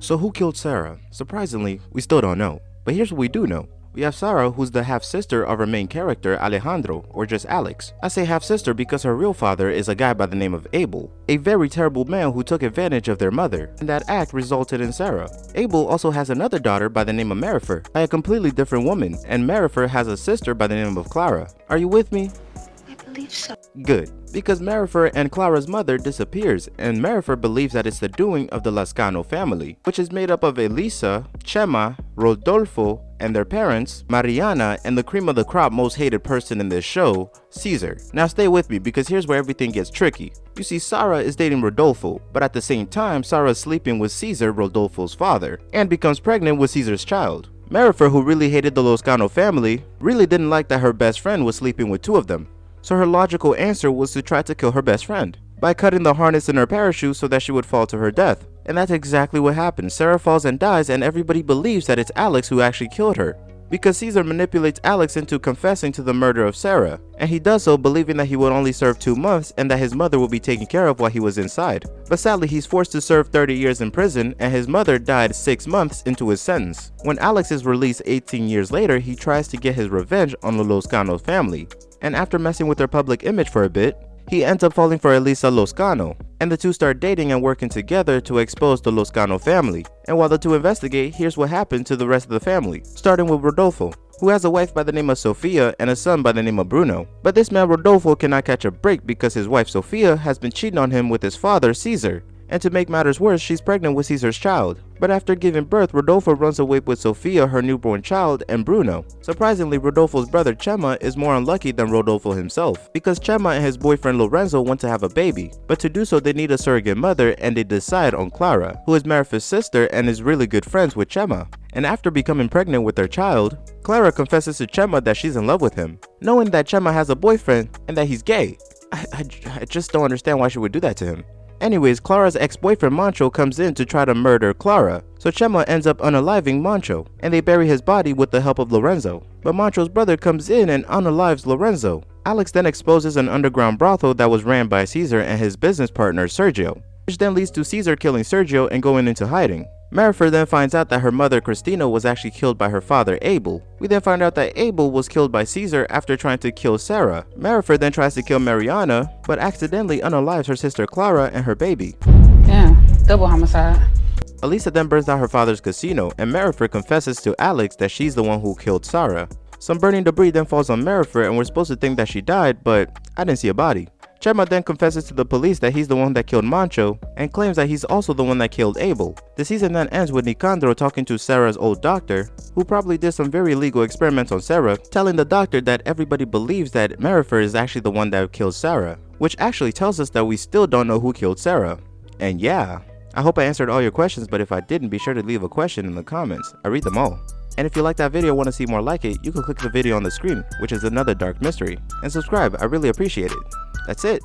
So who killed Sara? Surprisingly, we still don't know. But here's what we do know. We have Sara, who's the half-sister of our main character Alejandro, or just Alex. I say half-sister because her real father is a guy by the name of Abel, a very terrible man who took advantage of their mother, and that act resulted in Sara. Abel also has another daughter by the name of Marifer, by a completely different woman, and Marifer has a sister by the name of Clara. Are you with me? I believe so. Good, because Marifer and Clara's mother disappears, and Marifer believes that it's the doing of the Lascano family, which is made up of Elisa, Chema, Rodolfo, and their parents, Mariana, and the cream of the crop most hated person in this show, Caesar. Now stay with me because here's where everything gets tricky. You see, Sara is dating Rodolfo, but at the same time, Sara is sleeping with Caesar, Rodolfo's father, and becomes pregnant with Caesar's child. Marifer, who really hated the Loscano family, really didn't like that her best friend was sleeping with two of them. So her logical answer was to try to kill her best friend by cutting the harness in her parachute so that she would fall to her death. And that's exactly what happens. Sara falls and dies, and everybody believes that it's Alex who actually killed her, because Caesar manipulates Alex into confessing to the murder of Sara, and he does so believing that he would only serve 2 months and that his mother would be taken care of while he was inside. But sadly, he's forced to serve 30 years in prison, and his mother died 6 months into his sentence. When Alex is released 18 years later, he tries to get his revenge on the Loscano family, and after messing with their public image for a bit, he ends up falling for Elisa Loscano, and the two start dating and working together to expose the Loscano family. And while the two investigate, here's what happened to the rest of the family, starting with Rodolfo, who has a wife by the name of Sofia and a son by the name of Bruno. But this man Rodolfo cannot catch a break because his wife Sofia has been cheating on him with his father Caesar. And to make matters worse, she's pregnant with Caesar's child. But after giving birth, Rodolfo runs away with Sofia, her newborn child, and Bruno. Surprisingly, Rodolfo's brother Chema is more unlucky than Rodolfo himself, because Chema and his boyfriend Lorenzo want to have a baby. But to do so, they need a surrogate mother, and they decide on Clara, who is Marifer's sister and is really good friends with Chema. And after becoming pregnant with their child, Clara confesses to Chema that she's in love with him, knowing that Chema has a boyfriend and that he's gay. I just don't understand why she would do that to him. Anyways, Clara's ex-boyfriend Mancho comes in to try to murder Clara, so Chema ends up unaliving Mancho, and they bury his body with the help of Lorenzo. But Mancho's brother comes in and unalives Lorenzo. Alex then exposes an underground brothel that was ran by Caesar and his business partner Sergio, which then leads to Caesar killing Sergio and going into hiding. Marifer then finds out that her mother Cristina was actually killed by her father Abel. We then find out that Abel was killed by Caesar after trying to kill Sara. Marifer then tries to kill Mariana, but accidentally unalives her sister Clara and her baby. Damn, double homicide. Elisa then burns down her father's casino, and Marifer confesses to Alex that she's the one who killed Sara. Some burning debris then falls on Marifer, and we're supposed to think that she died, but I didn't see a body. Chema then confesses to the police that he's the one that killed Mancho, and claims that he's also the one that killed Abel. The season then ends with Nicandro talking to Sara's old doctor, who probably did some very illegal experiments on Sara, telling the doctor that everybody believes that Marifer is actually the one that killed Sara, which actually tells us that we still don't know who killed Sara. And yeah, I hope I answered all your questions, but if I didn't, be sure to leave a question in the comments. I read them all. And if you like that video and want to see more like it, you can click the video on the screen, which is another dark mystery, and subscribe. I really appreciate it. That's it.